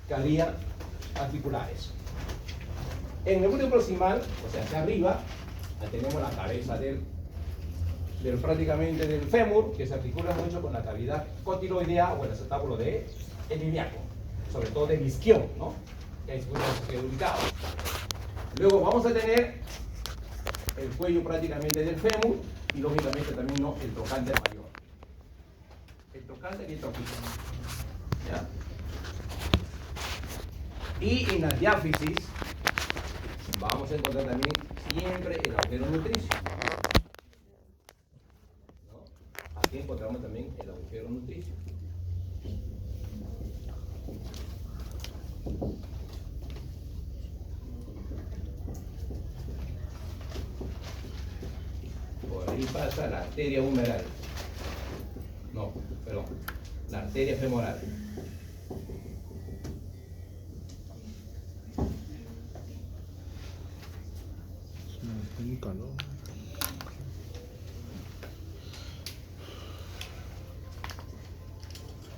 carillas articulares. En el glúteo proximal, o sea, hacia arriba, tenemos la cabeza prácticamente del fémur, que se articula mucho con la cavidad cotiloidea o el acetábulo de el ilíaco, sobre todo del isquión, ¿no? Que es muy ubicado. Luego vamos a tener el cuello prácticamente del fémur y lógicamente también, ¿no?, el trocánter mayor. El trocánter y el troquíter. ¿Ya? Y en la diáfisis vamos a encontrar también siempre el agujero nutricio. ¿No? Aquí encontramos también el agujero nutricio. Por ahí pasa la arteria humeral. No, perdón, la arteria femoral. ¿No?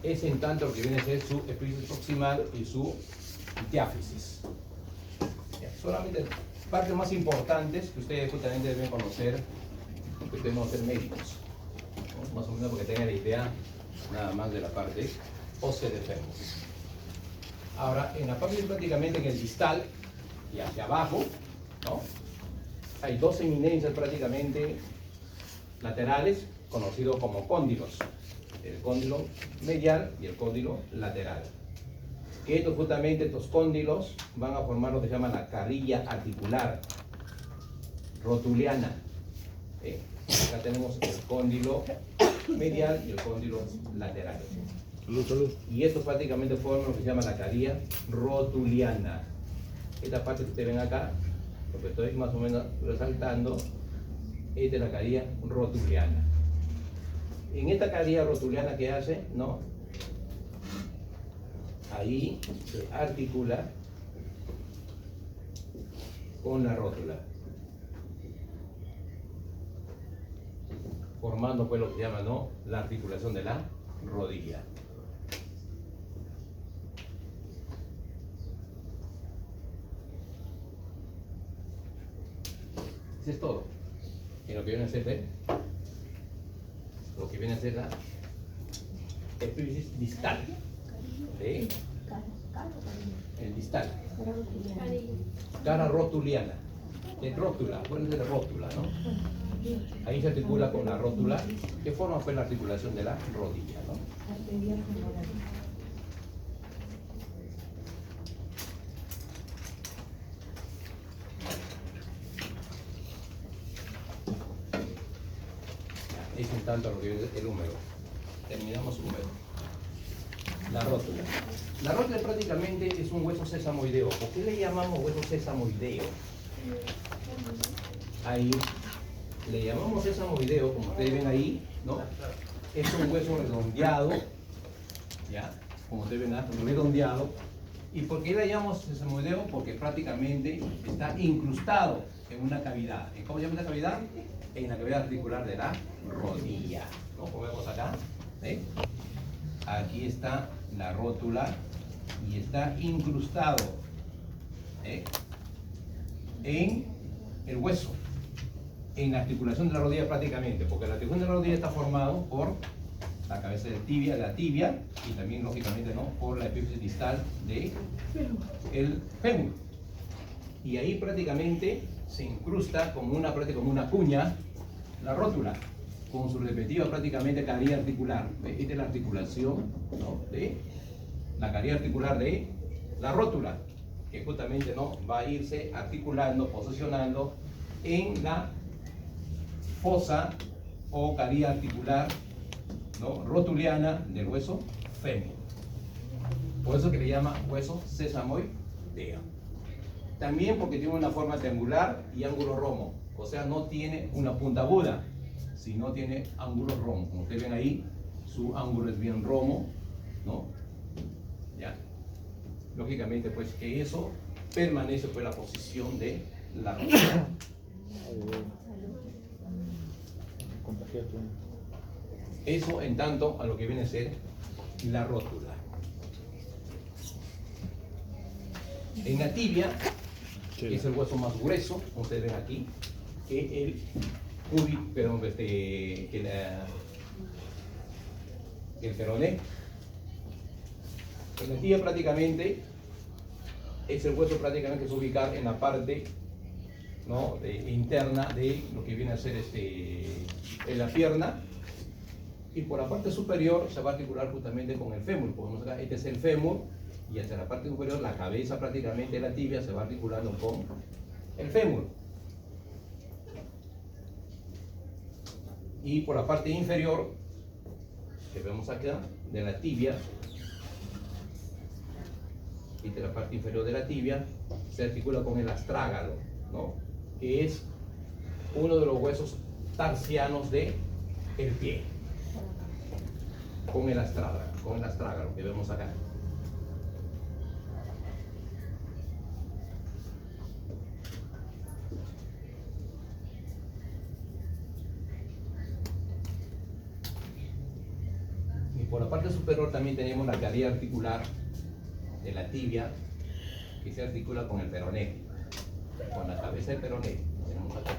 Es en tanto lo que viene a ser su epífisis proximal y su diáfisis. Solamente partes más importantes que ustedes justamente deben conocer, que deben ser médicos, ¿no? Más o menos porque tengan la idea nada más de la parte ósea de fémur. Ahora, en la parte prácticamente en el distal y hacia abajo, ¿no?, hay dos eminencias prácticamente laterales, conocidos como cóndilos. El cóndilo medial y el cóndilo lateral. Que estos cóndilos van a formar lo que se llama la carilla articular rotuliana. Acá tenemos el cóndilo medial y el cóndilo lateral. Salud, salud. Y estos prácticamente forman lo que se llama la carilla rotuliana. Esta parte que ustedes ven acá, lo que estoy más o menos resaltando, esta es la carilla rotuliana. En esta carilla rotuliana, ¿qué hace? ¿No? Ahí se articula con la rótula, formando pues lo que se llama, ¿no?, la articulación de la rodilla. Eso es todo. En lo que viene a ser la epífisis distal. ¿Sí? El distal. Cara rotuliana. Es rótula, puede ser rótula, ¿no? Ahí se articula con la rótula, que forma pues la articulación de la rodilla, ¿no? Es en tanto lo que es el húmero. Terminamos húmero. La rótula. La rótula prácticamente es un hueso sesamoideo. ¿Por qué le llamamos hueso sesamoideo? Ahí le llamamos sesamoideo, como ustedes ven ahí, ¿no? Es un hueso redondeado, ¿ya? Como ustedes ven, redondeado. ¿Y por qué le llamamos sesamoideo? Porque prácticamente está incrustado en una cavidad. ¿Cómo se llama esta cavidad? En la cavidad articular de la rodilla. Como vemos acá, ¿eh? Aquí está la rótula y está incrustado, ¿eh?, en el hueso, en la articulación de la rodilla prácticamente, porque la articulación de la rodilla está formado por la cabeza de la tibia y también lógicamente, ¿no?, por la epífisis distal de el fémur. Y ahí prácticamente se incrusta como una cuña la rótula, con su respectiva prácticamente carilla articular. Esta es la articulación, ¿no?, de la carilla articular de la rótula, que justamente, ¿no?, va a irse articulando, posicionando en la fosa o carilla articular, ¿no?, rotuliana del hueso fémur. Por eso que le llama hueso sesamoideo. También porque tiene una forma triangular y ángulo romo, o sea, no tiene una punta aguda, sino tiene ángulo romo. Como ustedes ven ahí, su ángulo es bien romo, ¿no? Ya. Lógicamente, pues que eso permanece pues la posición de la rótula. Eso en tanto a lo que viene a ser la rótula. En la tibia, Sí. que es el hueso más grueso, como ustedes ven aquí, que el el peroné. En la tibia prácticamente es el hueso prácticamente que se ubica en la parte, ¿no?, interna de lo que viene a ser en la pierna, y por la parte superior se va a articular justamente con el fémur. Podemos acá, este es el fémur, y hacia la parte superior la cabeza prácticamente de la tibia se va articulando con el fémur. Y por la parte inferior que vemos acá de la tibia, y de la parte inferior de la tibia se articula con el astrágalo, ¿no?, que es uno de los huesos tarsianos del pie, con el astrágalo que vemos acá. Y por la parte superior también tenemos la cadera articular de la tibia, que se articula con el peroné, con la cabeza del peroné, tenemos acá.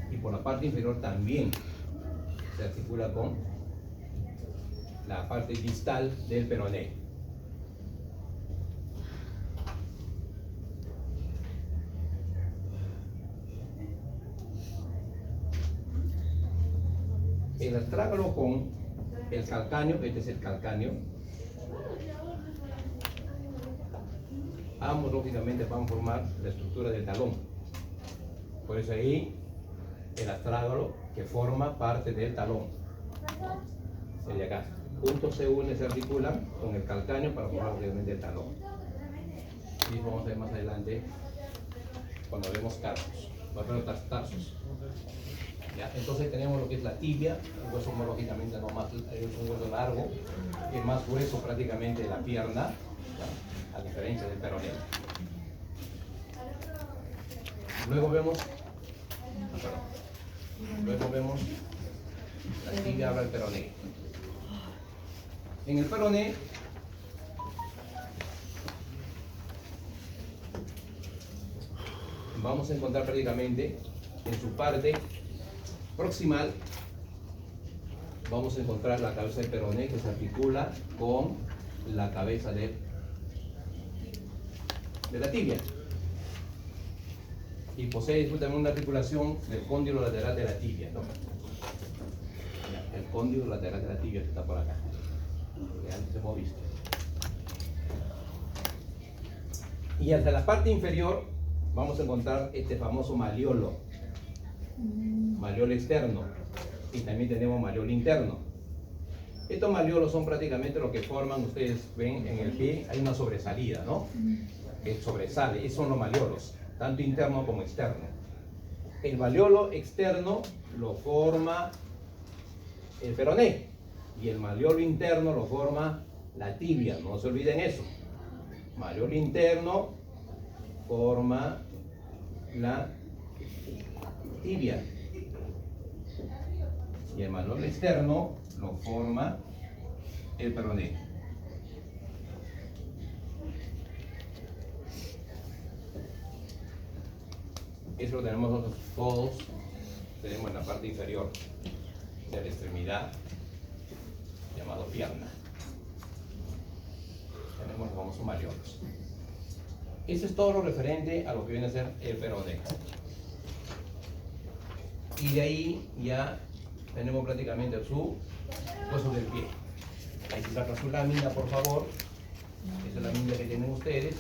Y por la parte inferior también se articula con la parte distal del peroné. El astrágalo con el calcáneo, este es el calcáneo. Ambos lógicamente van a formar la estructura del talón. Por eso ahí el astrágalo que forma parte del talón. Sería acá. Juntos se unen, se articulan con el calcáneo para formar obviamente el talón. Y vamos a ver más adelante cuando vemos tarsos. Vamos a ver los tarsos. ¿Ya? Entonces tenemos lo que es la tibia, el hueso lógicamente no más, es un hueso largo, es más grueso prácticamente de la pierna, ¿ya?, a diferencia del peroné. Luego vemos la tibia habla el peroné. En el peroné vamos a encontrar prácticamente en su parte proximal, vamos a encontrar la cabeza del peroné que se articula con la cabeza de la tibia, y posee también una articulación del cóndilo lateral de la tibia, ¿no? El cóndilo lateral de la tibia que está por acá, que antes hemos visto. Y hasta la parte inferior vamos a encontrar este famoso maleolo externo, y también tenemos maleolo interno. Estos maleolos son prácticamente lo que forman, ustedes ven en el pie, hay una sobresalida, ¿no?, que sobresale. Esos son los maleolos, tanto interno como externo. El maleolo externo lo forma el peroné, y el maleolo interno lo forma la tibia, no se olviden eso. Maleolo interno forma la tibia, y el maleolo externo lo forma el peroné. Eso lo tenemos nosotros todos, tenemos en la parte inferior de la extremidad, llamado pierna. Tenemos los famosos maleolos. Eso es todo lo referente a lo que viene a ser el peroné. Y de ahí ya tenemos prácticamente su hueso del pie. Ahí se saca su lámina, por favor. Esa es la lámina que tienen ustedes.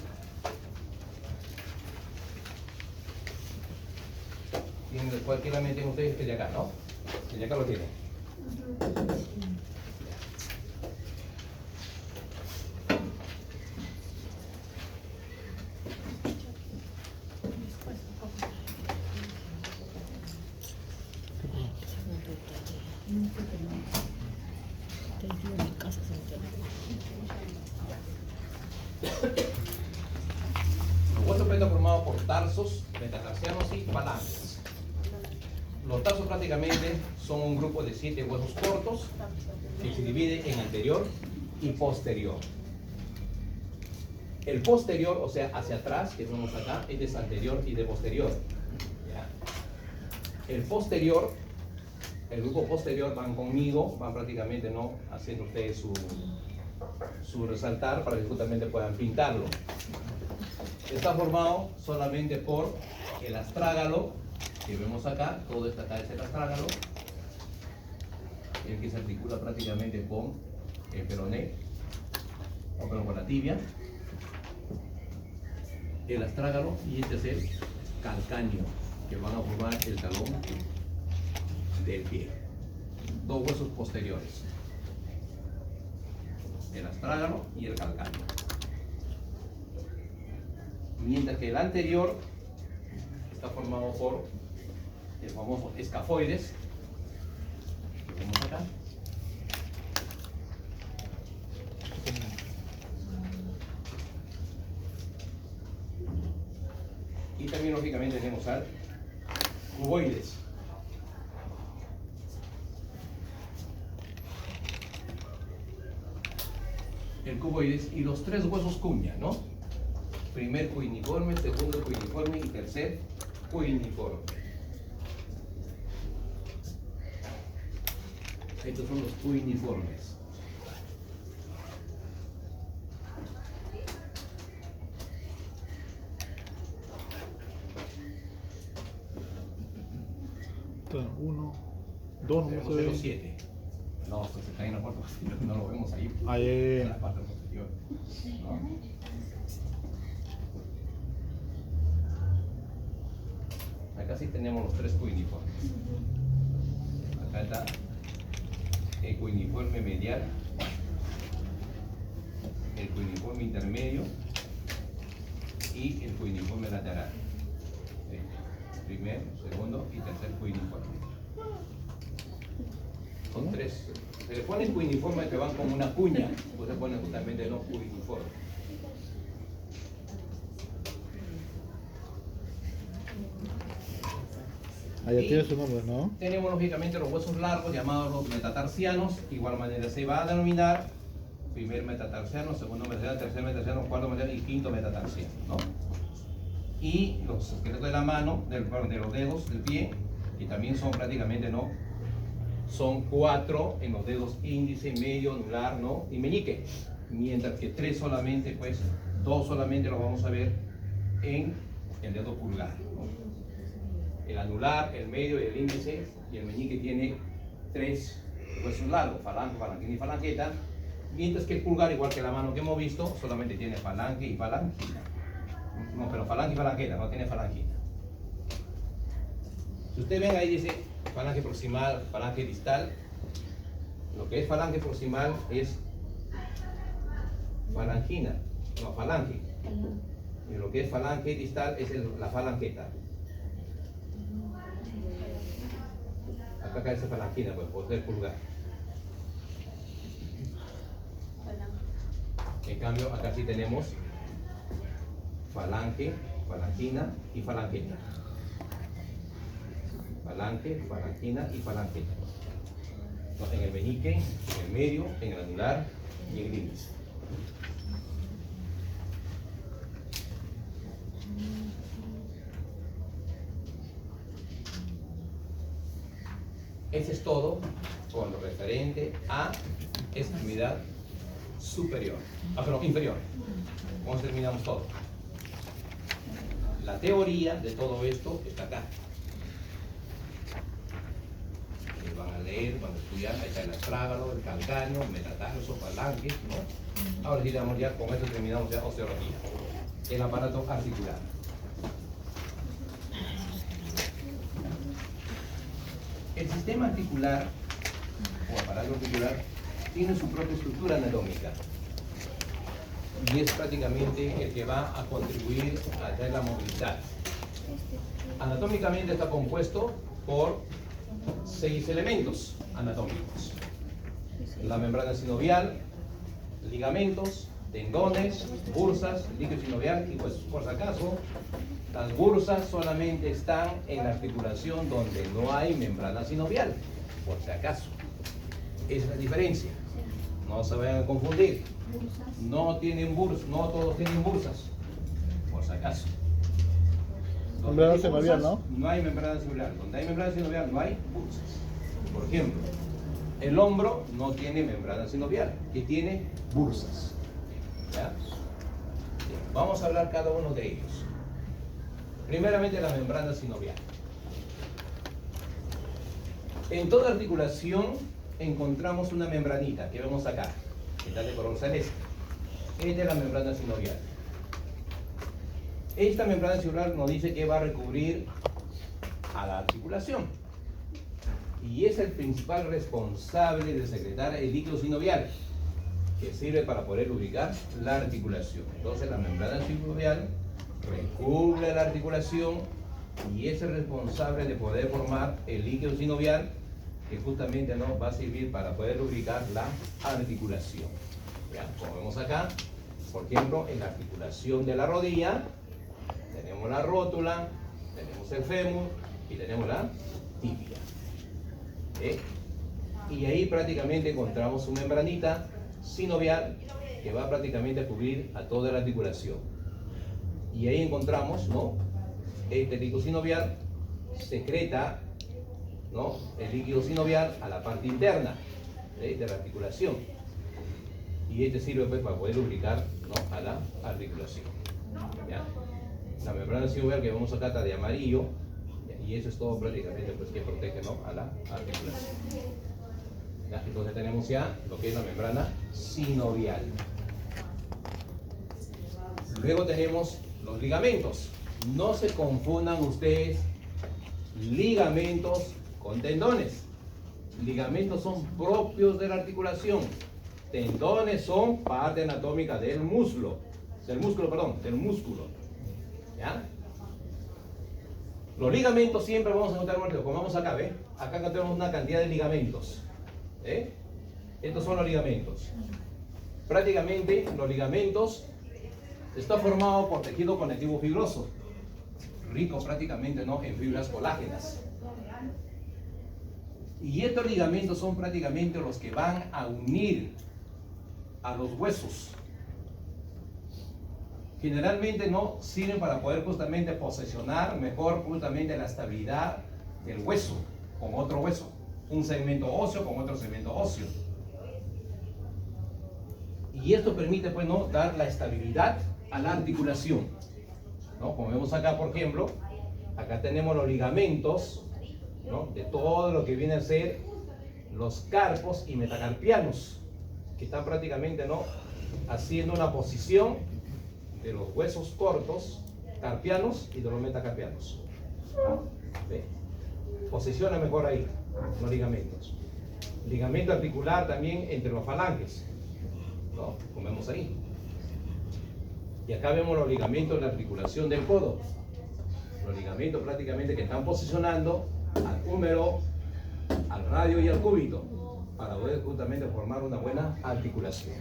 Tienen cualquier lámina que tienen ustedes, que de acá, ¿no? Que de acá lo tienen. Los huesos están formados por tarsos, metatarsianos y falanges. Los tarsos prácticamente son un grupo de 7 huesos cortos que se divide en anterior y posterior. El posterior, o sea, hacia atrás, que vemos acá, es de anterior y de posterior. ¿Ya? El posterior, el grupo posterior van conmigo, van prácticamente no haciendo ustedes su resaltar para que justamente puedan pintarlo. Está formado solamente por el astrágalo, que vemos acá, todo esto acá es el astrágalo, el que se articula prácticamente con el peroné, o perdón, con la tibia, el astrágalo, y este es el calcáneo, que van a formar el talón del pie. Dos huesos posteriores, el astrágalo y el calcáneo. Mientras que el anterior está formado por el famoso escafoides, que vemos acá, y también lógicamente tenemos al cuboides. El cuboides y los tres huesos cuña, ¿no? Primer cuiniforme, segundo cuiniforme y tercer cuiniforme. Estos son los cuiniformes. Uno, dos, no Tenemos se los ve. 7. No, pues está en la parte posterior, no lo vemos ahí. Ahí. En la parte posterior. ¿No? Acá sí tenemos los tres cuiniformes. Acá está el cuiniforme medial, el cuiniforme intermedio y el cuiniforme lateral. ¿Sí? Primer, segundo y tercer cuiniforme. Son tres. Se le ponen cuiniformes que van como una cuña, pues se ponen justamente no cuiniformes. Allá Y tiene su nombre, ¿no? tenemos lógicamente los huesos largos llamados los metatarsianos. Igual manera se va a denominar primer metatarsiano, segundo metatarsiano, tercer metatarsiano, cuarto metatarsiano y quinto metatarsiano, ¿no? Y los esqueletos de la mano, de los dedos del pie, que también son prácticamente, ¿no? Son 4 en los dedos índice, medio, anular, ¿no? Y meñique. Mientras que 3 solamente, pues 2 solamente los vamos a ver en el dedo pulgar, ¿no? El anular, el medio y el índice, y el meñique tiene 3 huesos largos, falange, falanquina y falanqueta, mientras que el pulgar, igual que la mano que hemos visto, solamente tiene falange y falangina. No, pero falange y falanqueta, no tiene falangina. Si ustedes ven ahí dice falange proximal, falange distal, lo que es falange proximal es falangina, no falange, y lo que es falange distal es la falanqueta. Acá cae esa falangina, pues, por ser pulgar. En cambio, acá sí tenemos falange, falangina y falanqueta. Falange, falangina y falanqueta. No, en el meñique, en el medio, en el anular y en el índice. Ese es todo con lo referente a extremidad superior. Perdón, inferior. ¿Cómo terminamos todo? La teoría de todo esto está acá. Van a leer, van a estudiar, ahí está el astrágalo, el calcáneo, el metatarso, falange, ¿no? Ahora sí, ya con esto terminamos ya osteología. El aparato articular. El sistema articular o aparato articular tiene su propia estructura anatómica y es prácticamente el que va a contribuir a hacer la movilidad. Anatómicamente está compuesto por 6 elementos anatómicos: la membrana sinovial, ligamentos, tendones, bursas, líquido sinovial y huesos. Por si acaso, las bursas solamente están en la articulación donde no hay membrana sinovial, por si acaso. Esa es la diferencia. no se vayan a confundir. No tienen bursas, no todos tienen bursas, por si acaso. Membrana Donde hay sinovial, bursas, ¿no? no hay membrana sinovial. Donde hay membrana sinovial no hay bursas. Por ejemplo, el hombro no tiene membrana sinovial, que tiene bursas. ¿Ya? Bien, vamos a hablar cada uno de ellos. Primeramente, la membrana sinovial. En toda articulación encontramos una membranita que vemos acá, que está de color celeste. Esta es la membrana sinovial. Esta membrana sinovial nos dice que va a recubrir a la articulación y es el principal responsable de secretar el líquido sinovial, que sirve para poder lubricar la articulación. Entonces la membrana sinovial recubre la articulación y es el responsable de poder formar el líquido sinovial, que justamente nos va a servir para poder lubricar la articulación. ¿Ya? Como vemos acá, por ejemplo, en la articulación de la rodilla tenemos la rótula, tenemos el fémur y tenemos la tibia. Y ahí prácticamente encontramos una membranita sinovial que va prácticamente a cubrir a toda la articulación. Y ahí encontramos, ¿no?, este líquido sinovial secreta, ¿no?, el líquido sinovial a la parte interna de la articulación. Y este sirve pues para poder lubricar, ¿no?, a la articulación. ¿Ya? La membrana sinovial que vemos acá está de amarillo, y eso es todo prácticamente pues que protege, ¿no?, a la articulación. ¿Ya? Entonces tenemos ya lo que es la membrana sinovial. Luego tenemos los ligamentos. No se confundan ustedes ligamentos con tendones. Ligamentos son propios de la articulación. Tendones son parte anatómica del músculo. Del músculo. ¿Ya? Los ligamentos siempre vamos a encontrar, como vamos acá, ¿ve? Acá tenemos una cantidad de ligamentos. Estos son los ligamentos. Prácticamente los ligamentos están formados por tejido conectivo fibroso, rico prácticamente, ¿no?, en fibras colágenas. Y estos ligamentos son prácticamente los que van a unir a los huesos. Generalmente no sirven para poder justamente posesionar mejor justamente la estabilidad del hueso con otro hueso, un segmento óseo con otro segmento óseo. Y esto permite pues, ¿no?, dar la estabilidad a la articulación, ¿no? Como vemos acá, por ejemplo, acá tenemos los ligamentos, ¿no?, de todo lo que viene a ser los carpos y metacarpianos, que están prácticamente, ¿no?, haciendo una posición de los huesos cortos carpianos y de los metacarpianos. ¿Ve? Posiciona mejor ahí los ligamentos. Ligamento articular también entre los falanges, ¿no?, como vemos ahí. Y acá vemos los ligamentos de la articulación del codo. Los ligamentos prácticamente que están posicionando al húmero, al radio y al cúbito para poder justamente formar una buena articulación.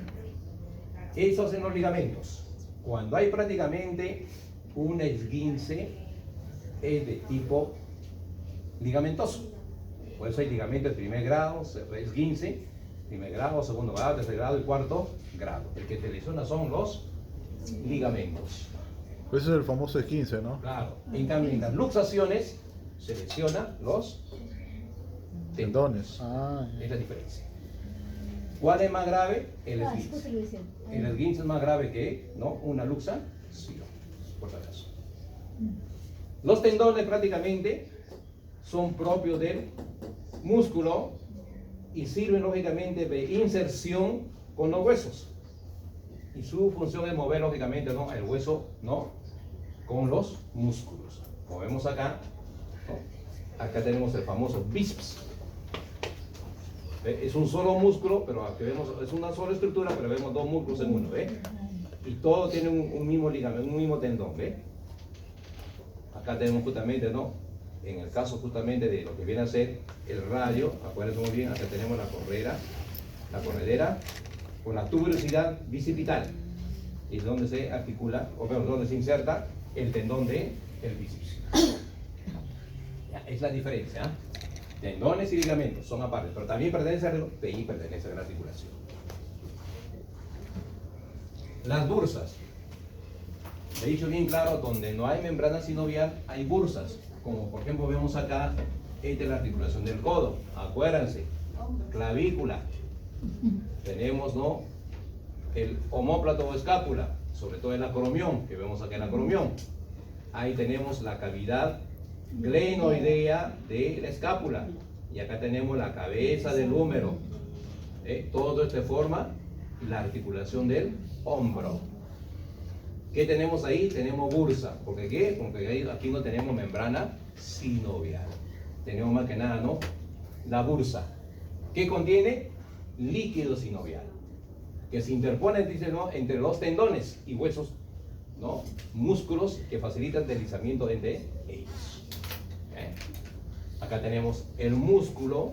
Eso hacen los ligamentos. Cuando hay prácticamente un esguince, es de tipo ligamentoso. Por eso hay ligamento de primer grado, esguince, primer grado, segundo grado, tercer grado y cuarto grado. El que te lesiona son los ligamentos. Ese es el famoso 15, ¿no? Claro. En cambio, en las luxaciones se lesiona los tendones. Es la diferencia. ¿Cuál es más grave? El esguince. El esguince es más grave que, ¿no?, una luxación, por si acaso. Los tendones prácticamente son propios del músculo y sirven lógicamente de inserción con los huesos. Y su función es mover lógicamente, ¿no?, el hueso, ¿no?, con los músculos. Como vemos acá, ¿no?, acá tenemos el famoso bíceps. Es un solo músculo, pero aquí vemos, es una sola estructura, pero vemos dos músculos en uno, ¿ve? Y todo tiene un mismo ligamento, un mismo tendón, ¿ve? Acá tenemos justamente, ¿no?, en el caso justamente de lo que viene a ser el radio, acuérdense muy bien, acá tenemos la corredera con la tuberosidad bicipital, y es donde se articula, o bueno, donde se inserta el tendón del bíceps. Es la diferencia, ¿eh? Tendones y ligamentos son aparte, pero también pertenece a la articulación. Las bursas. He dicho bien claro, donde no hay membrana sinovial, hay bursas. Como por ejemplo vemos acá, esta es la articulación del codo. Acuérdense, clavícula. Tenemos, ¿no?, el omóplato o escápula, sobre todo el acromión, que vemos acá el acromión. Ahí tenemos la cavidad glenoidea de la escápula. Y acá tenemos la cabeza del húmero. Todo esto forma la articulación del hombro. ¿Qué tenemos ahí? Tenemos bursa. ¿Por qué? Porque aquí no tenemos membrana sinovial. Tenemos más que nada, ¿no?, la bursa. ¿Qué contiene? Líquido sinovial, que se interpone, dice, ¿no?, entre los tendones y huesos, ¿no?, músculos que facilitan el deslizamiento entre ellos. Acá tenemos el músculo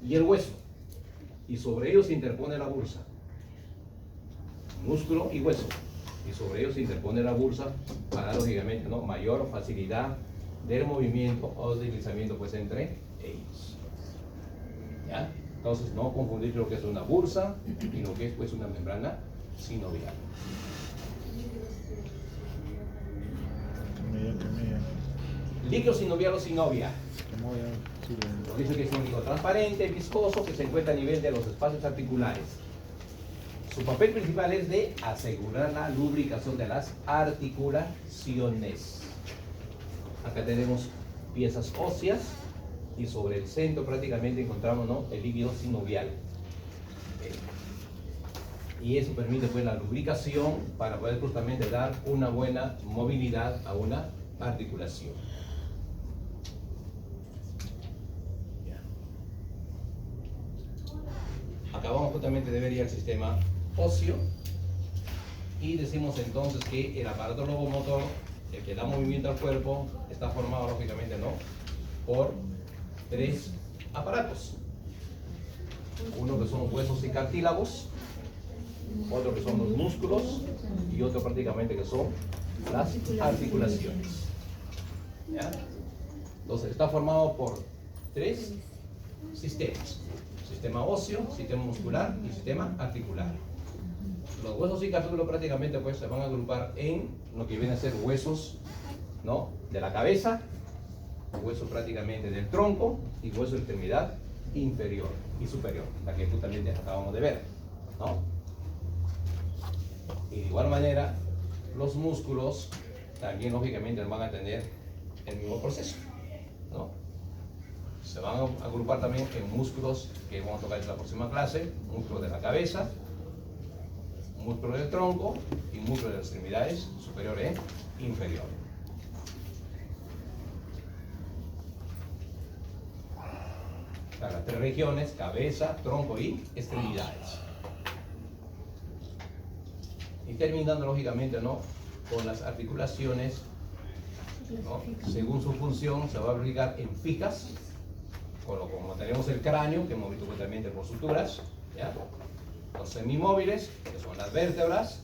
y el hueso, y sobre ellos se interpone la bursa. Músculo y hueso, y sobre ellos se interpone la bursa para, lógicamente, ¿no?, mayor facilidad del movimiento o deslizamiento, pues, entre ellos. ¿Ya? Entonces, no confundir lo que es una bursa y lo que es, pues, una membrana sinovial. Líquido sinovial o sinovia. Nos dice que es un líquido transparente, viscoso, que se encuentra a nivel de los espacios articulares. Su papel principal es de asegurar la lubricación de las articulaciones. Acá tenemos piezas óseas y sobre el centro prácticamente encontramos, ¿no?, el líquido sinovial. Y eso permite, pues, la lubricación para poder justamente dar una buena movilidad a una articulación. Acabamos justamente de ver ya el sistema óseo y decimos entonces que el aparato locomotor, el que da movimiento al cuerpo, está formado, lógicamente, ¿no?, por tres aparatos. Uno que son huesos y cartílagos, otro que son los músculos y otro prácticamente que son las articulaciones. ¿Ya? Entonces está formado por tres sistemas: sistema óseo, sistema muscular y sistema articular. Los huesos y cartílagos prácticamente, pues, se van a agrupar en lo que viene a ser huesos, ¿no?, de la cabeza, hueso prácticamente del tronco y hueso de extremidad inferior y superior, la que justamente acabamos de ver, ¿no? Y de igual manera, los músculos también, lógicamente, van a tener el mismo proceso, ¿no? Se van a agrupar también en músculos que vamos a tocar en la próxima clase: músculos de la cabeza, músculos del tronco y músculos de las extremidades superior e inferior. Las tres regiones: cabeza, tronco y extremidades. Y terminando, lógicamente, ¿no?, con las articulaciones, ¿no?, según su función se va a ubicar en fijas, como tenemos el cráneo, que hemos visto justamente por suturas, ¿ya? Los semimóviles, que son las vértebras,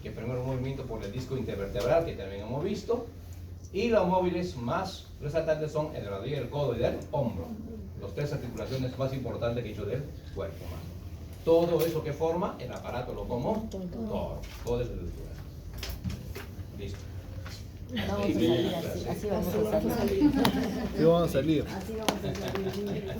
que primero movimiento por el disco intervertebral, que también hemos visto, y los móviles más resaltantes son el rodilla, el codo y el hombro. Las tres articulaciones más importantes que he hecho del cuerpo humano. Todo eso que forma el aparato locomotor. Toda esa estructura. Listo. Vamos a salir así, así vamos a salir. ¿Qué van a salir? Así vamos a salir.